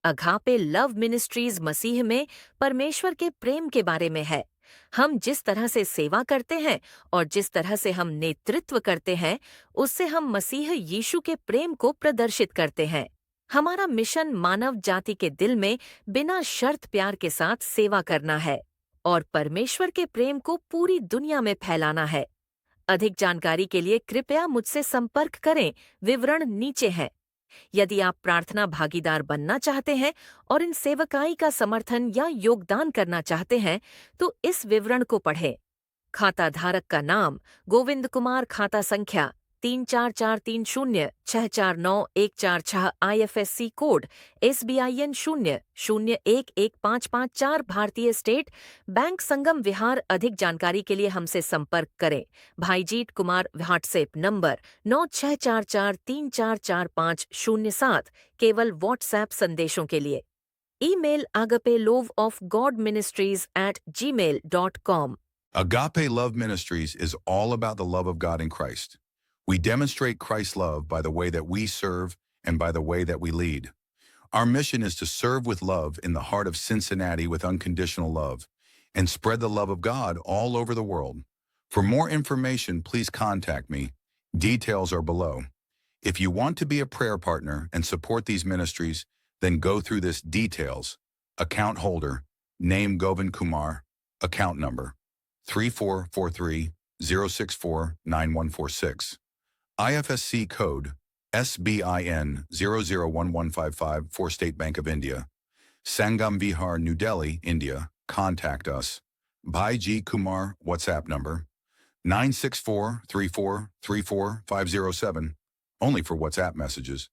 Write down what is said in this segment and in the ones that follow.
Agape love ministries मसीह में परमेश्वर के प्रेम के बारे में है। हम जिस तरह से सेवा करते हैं और जिस तरह से हम नेतृत्व करते हैं, उससे हम मसीह यीशु के प्रेम को प्रदर्शित करते हैं। हमारा मिशन मानव जाति के दिल में बिना शर्त प्यार के साथ सेवा करना है और परमेश्वर के प्रेम को पूरी दुनिया में फैलाना है। अधिक जानकारी के लिए कृपया मुझसे संपर्क करें। विवरण नीचे हैं। यदि आप प्रार्थना भागीदार बनना चाहते हैं और इन सेवकाई का समर्थन या योगदान करना चाहते हैं, तो इस विवरण को पढ़ें। खाता धारक का नाम गोविंद कुमार, खाता संख्या 344306494146, IFSC कोड SBIN 00115554, भारतीय स्टेट बैंक, संगम विहार। अधिक जानकारी के लिए हमसे संपर्क करें। भाईजीत कुमार, व्हाट्सएप नंबर 9644344507, केवल व्हाट्सएप संदेशों के लिए। Email agapeloveofgodministries@gmail.com। Agape Love Ministries is all about the love of God in Christ. We demonstrate Christ's love by the way that we serve and by the way that we lead. Our mission is to serve with love in the heart of Cincinnati with unconditional love and spread the love of God all over the world. For more information, please contact me. Details are below. If you want to be a prayer partner and support these ministries, then go through this details. Account holder, name Govind Kumar, account number 3443-064-9146. IFSC code SBIN 001155 for State Bank of India. Sangam Vihar, New Delhi, India. Contact us. Bhai G. Kumar, WhatsApp number 964-3434-507, only for WhatsApp messages.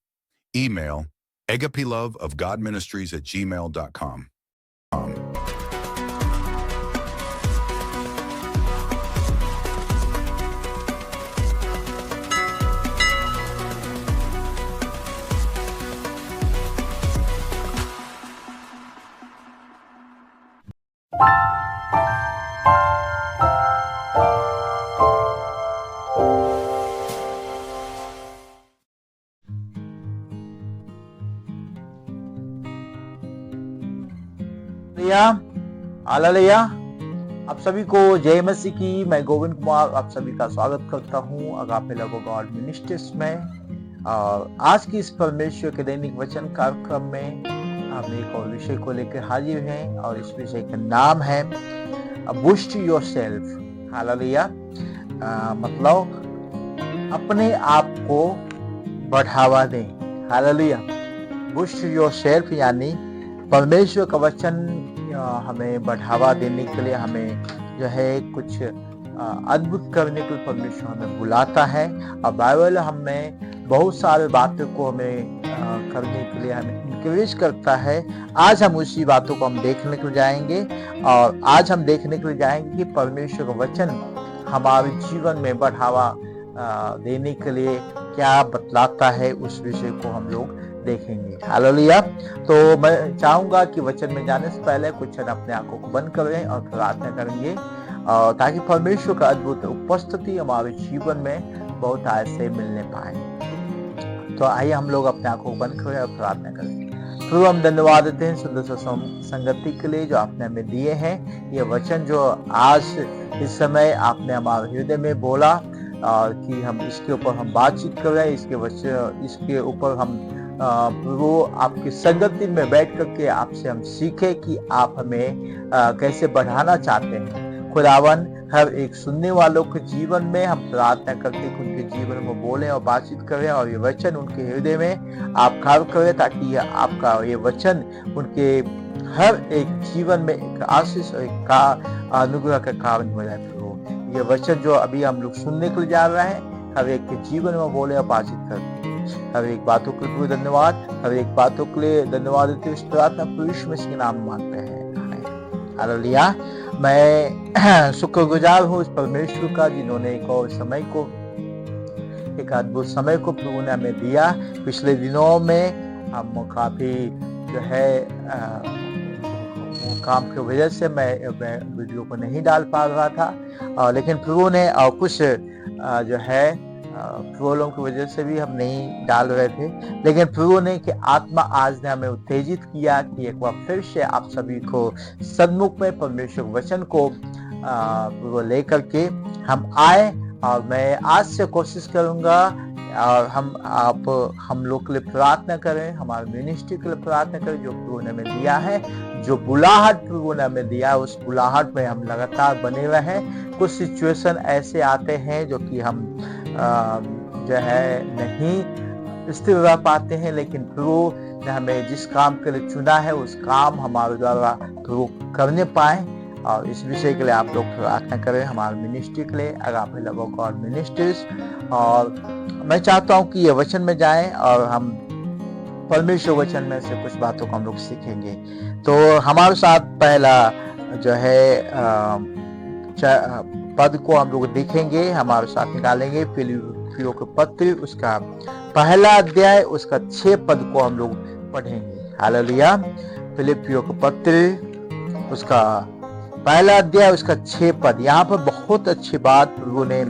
Email agapeloveofgodministries@gmail.com. Hallelujah. आप सभी को जय मसीह की। मैं गोविंद कुमार आप सभी का स्वागत करता हूँ agape love of God ministries में। और आज की इस परमेश्वर के दैनिक वचन कार्यक्रम में हम एक और विषय को लेकर हाजिर हैं और इस विषय का नाम है बूस्ट योरसेल्फ। हालेलुया। मतलब अपने आप को बढ़ावा दें। हालेलुया। बूस्ट योरसेल्फ यानी परमेश्वर का वचन हमें बढ़ावा देने के लिए, हमें जो है कुछ अद्भुत करने के लिए परमेश्वर हमें बुलाता है। और बाइबल हमें बहुत सारे बातों को हमें करने के लिए हमें इंकरेज करता है। आज हम उसी बातों को हम देखने के लिए जाएंगे और आज हम देखने के लिए जाएंगे कि परमेश्वर का वचन हमारे जीवन में बढ़ावा देने के लिए क्या बतलाता है, उस विषय को हम लोग देखेंगे। हालेलुया। तो मैं चाहूंगा कि वचन में जाने से पहले कुछ क्षण अपने आंखों को बंद करें और प्रार्थना करेंगे ताकि परमेश्वर का अद्भुत उपस्थिति हमारे जीवन में बहुत ऐसे मिलने पाए। तो आइए हम लोग अपने आंखों को बंद करें और प्रार्थना करें। प्रभु हम धन्यवाद देते हैं सुंदर संगति के लिए जो आपने हमें दिए हैं। ये वचन जो आज इस समय आपने हमारे हृदय में बोला और कि हम इसके ऊपर हम बातचीत कर रहे हैं, इसके ऊपर हम वो आपकी संगति में बैठ करके आपसे हम सीखे कि आप हमें कैसे बढ़ाना चाहते हैं। खुदावन हर एक सुनने वालों के जीवन में हम प्रार्थना करते हैं कि उनके जीवन में बोले और बातचीत करें और ये वचन उनके हृदय में आप कार्य करें ताकि आपका ये वचन उनके हर एक जीवन में एक आशीष और एक अनुग्रह का कारण हो जाए। ये वचन जो अभी हम लोग सुनने के लिए जा रहे हैं हर एक के जीवन में बोले और बातचीत करते। हर एक बातों के लिए धन्यवाद, हर एक बातों के लिए धन्यवाद देते हुए प्रार्थना प्रभु मसीह के नाम मांगते हैं। हालेलुया। मैं शुक्रगुजार हूँ इस परमेश्वर का जिन्होंने एक और समय को, एक अद्भुत समय को प्रभु ने हमें दिया। पिछले दिनों में हम काफी जो है काम की वजह से मैं वीडियो को नहीं डाल पा रहा था, लेकिन प्रभु ने कुछ जो है प्रॉब्लम की वजह से भी हम नहीं डाल रहे थे, लेकिन प्रभु ने कि आत्मा आज ने हमें उत्तेजित किया कि एक बार फिर से आप सभी को सन्मुख में परमेश्वर वचन को प्रभु लेकर के हम आए। और मैं आज से कोशिश करूंगा और हम लोग के लिए प्रार्थना करें, हमारे मिनिस्ट्री के लिए प्रार्थना करें, जो प्रभु ने हमें दिया है, जो बुलाहट प्रभु ने हमें दिया है, उस बुलाहट में हम लगातार बने रहें। कुछ सिचुएशन ऐसे आते हैं जो कि हम जो है नहीं स्थिर रह पाते हैं, लेकिन प्रभु ने हमें जिस काम के लिए चुना है उस काम हमारे द्वारा प्रभु करने पाए। और इस विषय के लिए आप लोग प्रार्थना करें हमारे मिनिस्ट्री के लिए, agape love of God ministries. और मैं चाहता हूं कि ये वचन में जाएं और हम परमेश्वर वचन में से कुछ बातों को हम लोग सीखेंगे। तो हमारे साथ पहला जो है पद को हम लोग देखेंगे, हमारे साथ निकालेंगे फिलिप्पियों के पत्र उसका पहला अध्याय उसका 6 पद को हम लोग पढ़ेंगे। हालेलुया। फिलिप्पियों के पत्र उसका पहला अध्याय उसका 6 पद। यहाँ पर बहुत अच्छी बात प्रभु ने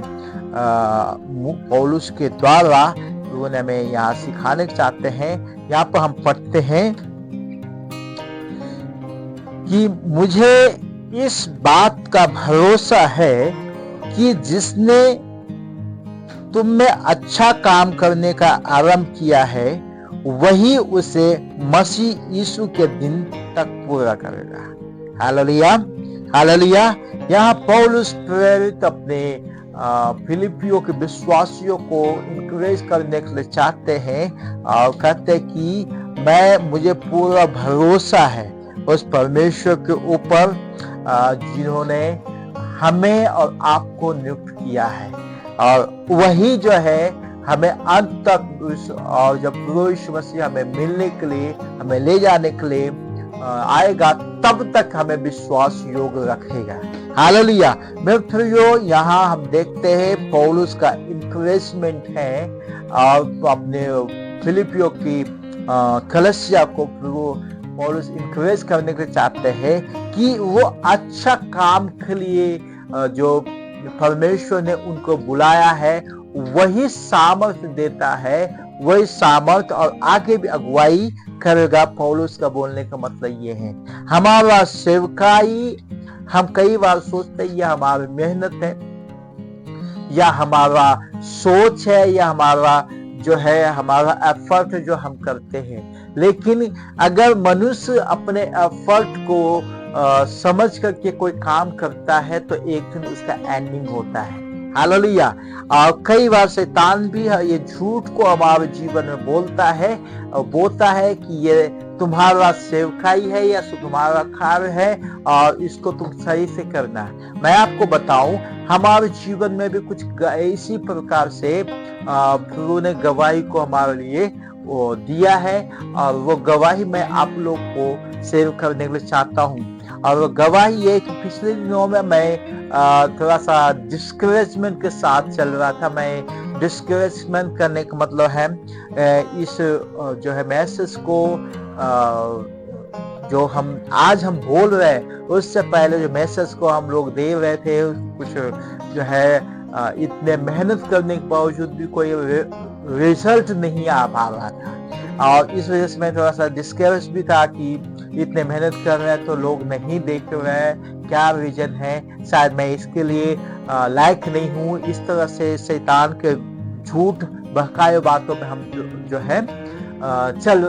पौलुस के द्वारा प्रभु ने हमें यहाँ सिखाने चाहते हैं। यहाँ पर हम पढ़ते हैं कि मुझे इस बात का भरोसा है कि जिसने तुम में अच्छा काम करने का आरंभ किया है वही उसे मसीह यीशु के दिन तक पूरा करेगा। Hallelujah, hallelujah. यहाँ पौलुस प्रेरित अपने फिलिपियों के विश्वासियों को इंकरेज करने के लिए चाहते हैं और कहते हैं कि मुझे पूरा भरोसा है उस परमेश्वर के ऊपर जिन्होंने हमें और आपको नियुक्त किया है, और वही जो है हमें अंत तक और जब प्रभु यीशु मसीह हमें मिलने के लिए, हमें ले जाने के लिए आएगा, तब तक हमें विश्वास योग्य रखेगा। हालेलुया। मेरे प्रियो, यहाँ हम देखते हैं पौलुस का इंकरेजमेंट है और अपने फिलिपियों की कलीसिया को प्रभु पौलुस इंकरेज करने के लिए चाहते हैं कि वो अच्छा काम के लिए जो परमेश्वर ने उनको बुलाया है वही सामर्थ्य देता है, वही सामर्थ्य और आगे भी अगुवाई करेगा। पौलुस का बोलने का मतलब ये है, हमारा सेवकाई, हम कई बार सोचते हैं यह हमारी मेहनत है या हमारा सोच है या हमारा जो है हमारा एफर्ट जो हम करते हैं, लेकिन अगर मनुष्य अपने एफर्ट को समझ करके कोई काम करता है तो एक दिन उसका एंडिंग होता है। हालेलुया। और कई बार शैतान भी ये झूठ को हमारे जीवन में बोलता है कि ये तुम्हारा सेवकाई है या तुम्हारा कार्य है और इसको तुम सही से करना है। मैं आपको बताऊं, हमारे जीवन में भी कुछ इसी प्रकार से प्रभु ने गवाही को हमारे लिए वो दिया है, और वो गवाही मैं आप लोग को शेयर करने के लिए चाहता हूँ। और वो गवाही ये कि पिछले दिनों में मैं थोड़ा सा डिस्करेजमेंट के साथ चल रहा था। मैं डिस्करेजमेंट करने का मतलब है इस जो है मैसेज को जो हम आज हम बोल रहे हैं उससे पहले जो मैसेज को हम लोग दे रहे थे, कुछ जो है इतने मेहनत करने के बावजूद भी कोई रिजल्ट नहीं आ पा रहा था, और इस वजह से मैं थोड़ा सा डिस्करेज भी था कि इतने मेहनत कर रहे हैं तो लोग नहीं देख रहे हैं, क्या रीजन है, शायद मैं इसके लिए लायक नहीं हूँ। इस तरह से शैतान के झूठ बहकाए बातों पे हम जो है चल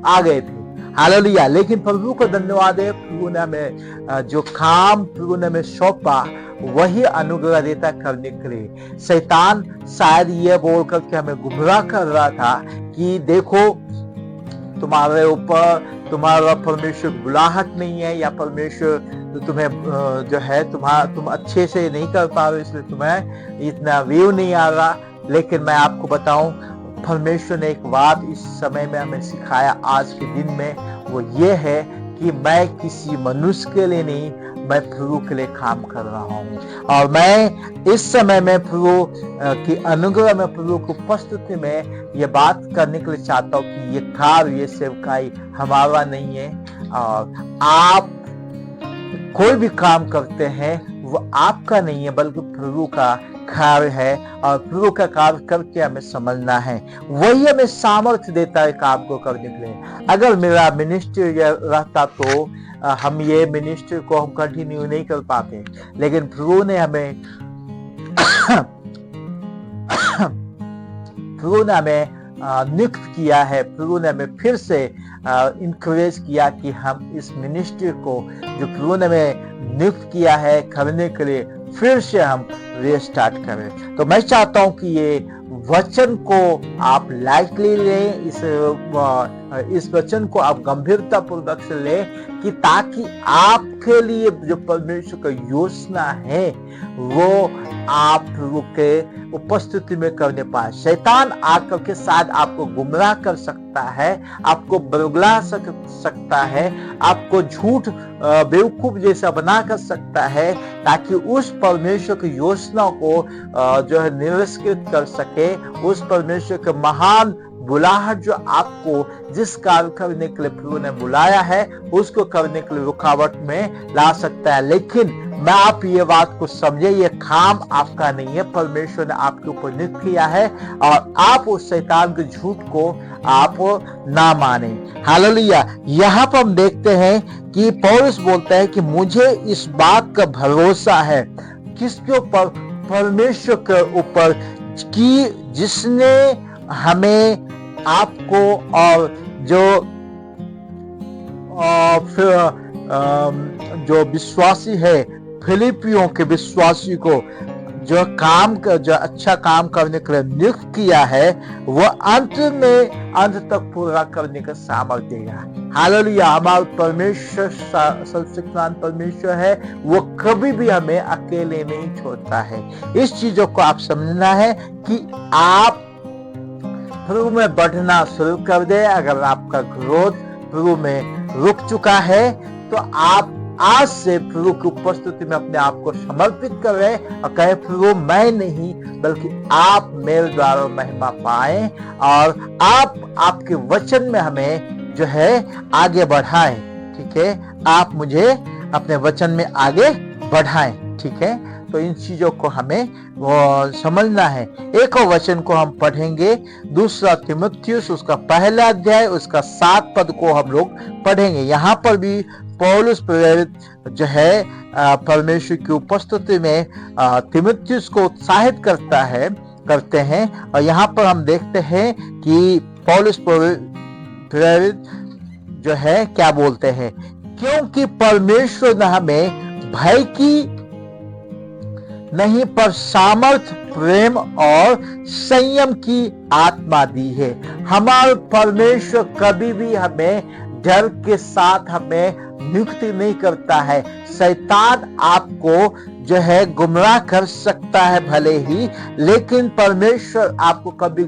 आ गए थे। हालेलुया। लेकिन प्रभु को धन्यवाद है, प्रभु ने हमें जो काम प्रभु ने हमें सौंपा वही अनुग्रह देता करने के लिए। शैतान शायद ये बोल करके हमें गुमराह कर रहा था कि देखो तुम्हारे ऊपर तुम्हारा परमेश्वर बुलाहट नहीं है, या परमेश्वर तुम्हें जो है तुम अच्छे से नहीं कर पा रहे इसलिए तुम्हें इतना व्यू नहीं आ रहा। लेकिन मैं आपको बताऊं, परमेश्वर ने एक बात इस समय में हमें सिखाया आज के दिन में, वो ये है कि मैं किसी मनुष्य के लिए नहीं, मैं प्रभु के लिए काम कर रहा हूँ। और मैं इस समय में प्रभु की अनुग्रह में, प्रभु की उपस्थिति में ये बात करने के लिए चाहता हूँ कि ये कार्य, ये सेवकाई हमारा नहीं है। और आप कोई भी काम करते हैं वो आपका नहीं है, बल्कि प्रभु का कार्य है और प्रभु का कार्य करके हमें समझना है। वही हमें सामर्थ्य देता है काम को करने के लिए। अगर मेरा मिनिस्ट्री रहता तो हम ये मिनिस्ट्री को हम कंटिन्यू नहीं कर पाते, लेकिन प्रभु ने हमें प्रभु ने हमें नियुक्त किया है। प्रभु ने हमें फिर से इंकरेज किया कि हम इस मिनिस्ट्री को जो प्रभु ने हमें नियुक्त किया है करने के लिए फिर से हम रीस्टार्ट करें। तो मैं चाहता हूं कि ये वचन को आप लाइटली लें, इस वचन को आप गंभीरता पूर्वक से लें कि ताकि आपके लिए जो परमेश्वर का योजना है वो आप प्रभु के उपस्थिति में करने पाए। शैतान आकर के साथ आपको गुमराह कर सकता है, आपको बरगला सकता है, आपको झूठ बेवकूफ जैसा बना कर सकता है, ताकि उस परमेश्वर की योजना को जो है निरस्कृत कर सके। उस परमेश्वर के महान बुलाहट जो आपको जिस कार्य करने के लिए प्रभु ने बुलाया है उसको करने के लिए रुकावट में ला सकता है। लेकिन मैं आप ये बात को समझे, ये काम आपका नहीं है, परमेश्वर ने आपके ऊपर नियुक्त किया है और आप उस शैतान के झूठ को आप ना माने। हालेलुया। यहाँ पर हम देखते हैं कि पौलुस बोलता है कि मुझे इस बात का भरोसा है, किसके ऊपर? परमेश्वर के ऊपर, कि जिसने हमें आपको और जो विश्वासी है, फिलिपियों के विश्वासी को जो अच्छा काम करने के लिए नियुक्त किया है, वह अंत तक पूरा करने का सामर्थ्य देगा। हालेलुया। हमारा परमेश्वर सर्वशक्तिमान परमेश्वर है, वो कभी भी हमें अकेले नहीं छोड़ता है। इस चीजों को आप समझना है कि आप प्रभु में बढ़ना शुरू कर दे। अगर आपका ग्रोथ प्रभु में रुक चुका है तो आप आज से प्रभु की उपस्थिति में अपने आप को समर्पित करें और कहे, प्रभु मैं नहीं बल्कि आप मेरे द्वारा महिमा पाएं और आप आपके वचन में हमें जो है आगे बढ़ाएं। ठीक है, आप मुझे अपने वचन में आगे बढ़ाएं। ठीक है, तो इन चीजों को हमें समझना है। एक और वचन को हम पढ़ेंगे, 2 तीमुथियुस उसका 1 अध्याय उसका 7 पद को हम लोग पढ़ेंगे। यहाँ पर भी पौलुस प्रेरित जो है परमेश्वर की उपस्थिति में तीमुथियुस को उत्साहित करते हैं और यहाँ पर हम देखते हैं कि पौलुस प्रेरित जो है क्या बोलते हैं, क्योंकि परमेश्वर ने हमें भय की नहीं पर सामर्थ, प्रेम और संयम की आत्मा दी है। हमारा परमेश्वर कभी भी हमें डर के साथ हमें नियुक्ति नहीं करता है। शैतान आपको जो है गुमराह कर सकता है भले ही, लेकिन परमेश्वर आपको कभी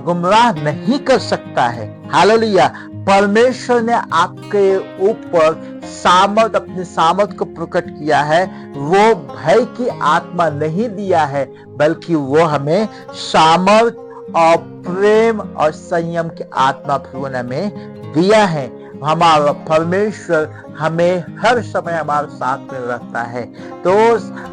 गुमराह नहीं कर सकता है। हालेलुया। परमेश्वर ने आपके ऊपर अपने सामर्थ को प्रकट किया है। वो भय की आत्मा नहीं दिया है, बल्कि वो हमें सामर्थ और प्रेम और संयम की आत्मा प्रभु ने हमें दिया है। हमारा परमेश्वर हमें हर समय हमारे साथ में रहता है। तो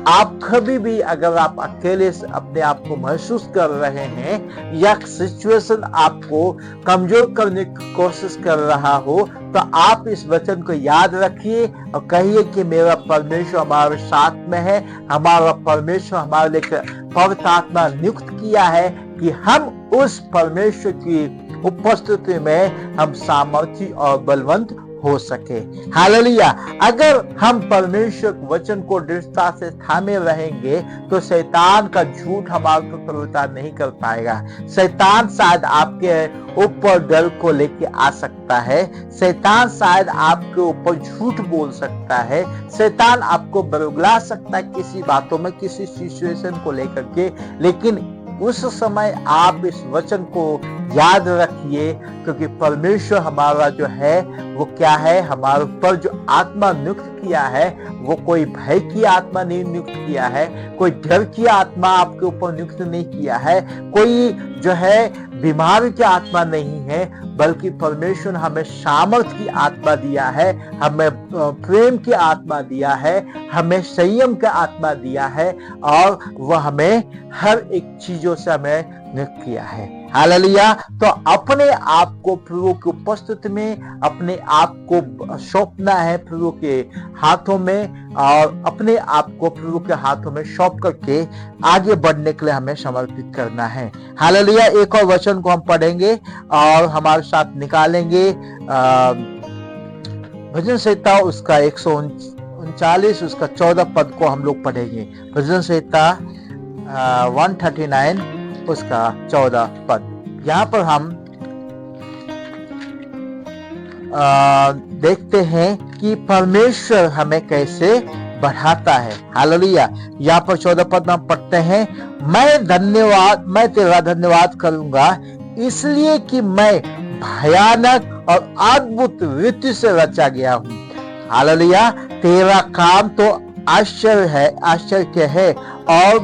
आप कभी भी अगर आप अकेले अपने आप को महसूस कर रहे हैं या सिचुएशन आपको कमजोर करने की कोशिश कर रहा हो, तो आप इस वचन को याद रखिए और कहिए कि मेरा परमेश्वर हमारे साथ में है। हमारा परमेश्वर हमारे लिए पवित्र आत्मा नियुक्त किया है कि हम उस परमेश्वर की उपस्थिति में हम सामर्थी और बलवंत हो सके। हालेलुया। अगर हम परमेश्वर वचन को दृढ़ता से थामे रहेंगे तो शैतान का झूठ हमारे को प्रवृत्ति नहीं कर पाएगा। शैतान शायद आपके ऊपर डर को लेके आ सकता है, शैतान शायद आपके ऊपर झूठ बोल सकता है, शैतान आपको बरगला सकता है किसी बातों में, किसी सिचुएशन को लेकर के, लेकिन उस समय आप इस वचन को याद रखिए, क्योंकि परमेश्वर हमारा जो है वो क्या है, हमारे ऊपर जो आत्मा नियुक्त किया है वो कोई भय की आत्मा नहीं नियुक्त किया है, कोई डर की आत्मा आपके ऊपर नियुक्त नहीं किया है, कोई जो है बीमारी की आत्मा नहीं है, बल्कि परमेश्वर हमें सामर्थ की आत्मा दिया है, हमें प्रेम की आत्मा दिया है, हमें संयम का आत्मा दिया है और वह हमें हर एक चीजों से हमें नियुक्त किया है। हालेलुया। तो अपने आप को प्रभु की उपस्थिति में अपने आप को सौंपना है प्रभु के हाथों में और अपने आप को प्रभु के हाथों में सौंप करके आगे बढ़ने के लिए हमें समर्पित करना है। हालेलुया। एक और वचन को हम पढ़ेंगे और हमारे साथ निकालेंगे भजन संहिता उसका 139 उसका 14 पद को हम लोग पढ़ेंगे। भजन संहिता 139 उसका 14 पद। यहाँ पर हम देखते हैं कि परमेश्वर हमें कैसे बढ़ाता है। हालेलुया। यहाँ पर 14 पद में हम पढ़ते हैं, मैं तेरा धन्यवाद करूंगा इसलिए कि मैं भयानक और अद्भुत रीति से रचा गया हूँ। हालेलुया। तेरा काम तो आश्चर्य है और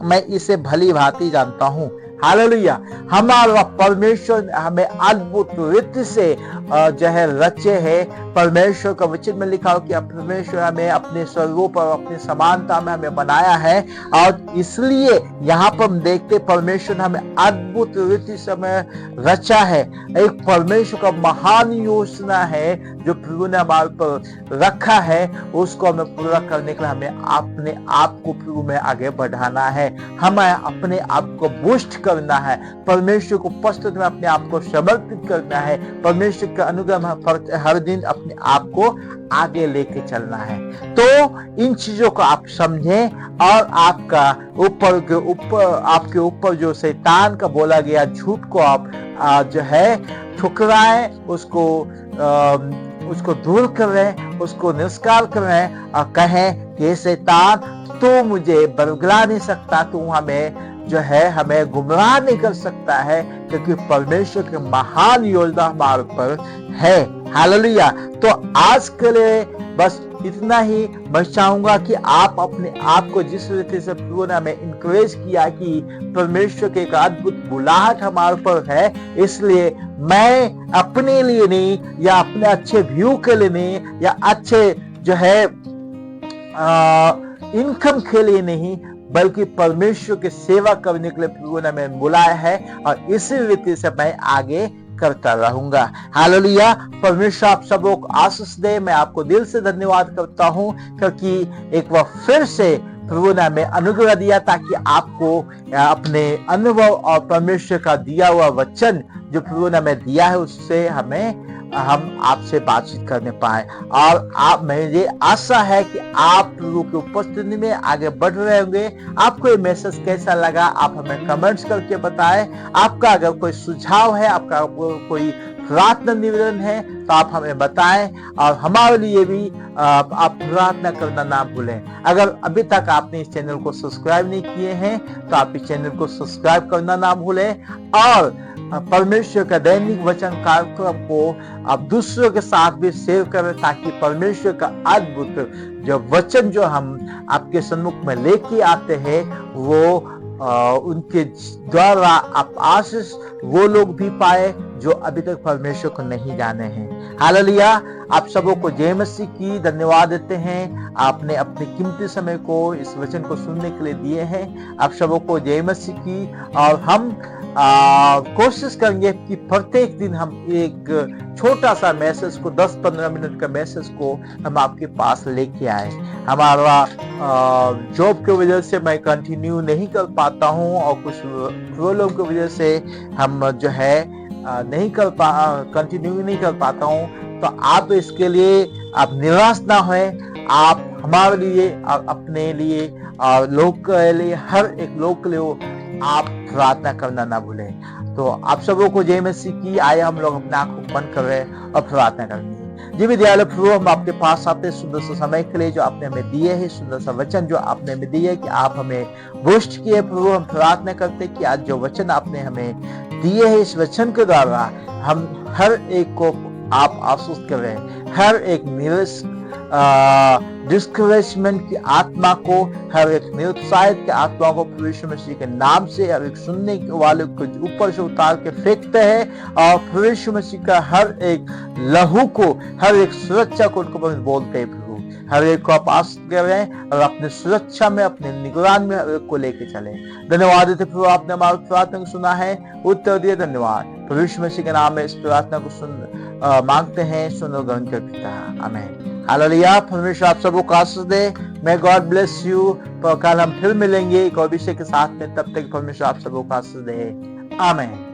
मैं इसे भली भांति जानता हूँ। हालेलुया। हमारा परमेश्वर हमें अद्भुत रीति से जो है रचे है। परमेश्वर का वचन में लिखा हो कि परमेश्वर हमें अपने स्वरूप और अपनी समानता में हमें बनाया है और इसलिए यहाँ पर हम देखते परमेश्वर हमें अद्भुत रीति से हमें रचा है। एक परमेश्वर का महान योजना है जो प्रभु ने हमारे पर रखा है, उसको हमें पूरा करने के लिए हमें अपने आप को प्रभु में आगे बढ़ाना है, हमें अपने आप को बूस्ट करना है, परमेश्वर को उपस्थित में अपने आप को समर्पित करना है, परमेश्वर का अनुग्रह हर दिन अपने आप को आगे लेके चलना है। तो इन चीजों को आप समझें और आपका आपके ऊपर जो शैतान का बोला गया झूठ को आप जो है ठुकराएं, उसको दूर करें, उसको निष्काल करें और कहें कि शैतान तू मुझे बरगला नहीं सकता, तू हमें गुमराह नहीं कर सकता है, क्योंकि परमेश्वर की महान योजना हमारे ऊपर है। हालेलुया। तो आज के लिए बस इतना ही। मैं चाहूंगा कि आप अपने आप को जिस रीति से प्रभु ने हमें इंकरेज किया कि परमेश्वर के एक अद्भुत बुलाहट हमारे ऊपर है, इसलिए मैं अपने लिए नहीं या अपने अच्छे व्यू के लिए नहीं या अच्छे जो है इनकम के लिए नहीं, बल्कि परमेश्वर की सेवा करने के लिए प्रभु ने हमें बुलाया है और इसी रीति से मैं आगे करता रहूंगा। हालेलुया। परमेश्वर आप सबों को आशीष दे। मैं आपको दिल से धन्यवाद करता हूं क्योंकि एक बार फिर से प्रभु ने हमें अनुग्रह दिया ताकि आपको अपने अनुभव और परमेश्वर का दिया हुआ वचन जो प्रभु ने हमें दिया है उससे हम आपसे बातचीत करने पाए। और मुझे आशा है कि आप प्रभु की उपस्थिति में आगे बढ़ रहे होंगे। आपको ये मैसेज कैसा लगा आप हमें कमेंट्स करके बताएं। आपका अगर कोई सुझाव है, आपका कोई प्रार्थना निवेदन है तो आप हमें बताएं और हमारे लिए भी आप प्रार्थना करना ना भूलें। अगर अभी तक आपने इस चैनल को सब्सक्राइब नहीं किए हैं तो आप इस चैनल को सब्सक्राइब करना ना भूलें और परमेश्वर का दैनिक वचन कार्यक्रम को आप दूसरों के साथ भी शेयर करें ताकि परमेश्वर का अद्भुत जो वचन जो हम आपके सम्मुख में लेके आते हैं वो उनके द्वारा आप आशीष वो लोग भी पाए जो अभी तक परमेश्वर को नहीं जाने हैं। हालेलुया। आप सबों को जय मसीह की धन्यवाद देते हैं। आपने अपने कीमती समय को इस वचन को सुनने के लिए दिए हैं। आप सबों को जय मसीह की। और हम कोशिश करेंगे कि प्रत्येक दिन हम एक छोटा सा मैसेज को 10-15 मिनट का मैसेज को हम आपके पास लेके आए। हमारा जॉब की वजह से मैं कंटिन्यू नहीं कर पाता हूँ और कुछ प्रॉब्लम की वजह से हम जो है कंटिन्यू नहीं कर पाता हूँ। तो आप इसके लिए आप निराश ना होए। आप हमारे लिए और अपने लिए और लोग के लिए, हर एक लोग के लिए आप प्रार्थना करना ना भूलें। तो आप सबों को जय मसीह की। आए हम लोग अपने आंखों बंद कर रहे हैं और प्रार्थना करेंगे। जी विद्यालय प्रभु, हम आपके पास आते सुंदर सा समय के लिए जो आपने हमें दिए है, सुंदर सा वचन जो आपने हमें दिए कि आप हमें बुष्ट किए प्रभु। हम प्रार्थना करते कि आज जो वचन आपने हमें दिए है इस वचन के द्वारा हम हर एक को आप आश्वस्त कर रहे हैं। हर एक डिस्करेजमेंट की आत्मा को, हर एक निरुत्साहित की आत्मा को प्रभु यीशु मसीह के नाम से हर एक सुनने वाले को ऊपर से उतार के फेंकते हैं और प्रभु यीशु मसीह का हर एक लहू को, हर एक सुरक्षा को उनको बोलते हैं। प्रभु हर एक को आप आश्वस्त कर रहे हैं और अपने सुरक्षा में, अपने निगरान में हर एक को लेके चले। धन्यवाद देते प्रभु, आपने हमारी प्रार्थना को सुना है, उत्तर दिए। धन्यवाद प्रभु यीशु मसीह के नाम में इस प्रार्थना को मांगते हैं, सुन और ग्रहण कर पिता। आमीन। हालेलुया। परमेश्वर आप सबको आशीष दे। May God bless you. कल हम फिर मिलेंगे एक और विषय के साथ में। तब तक परमेश्वर आप सबको आशीष दे। आमीन।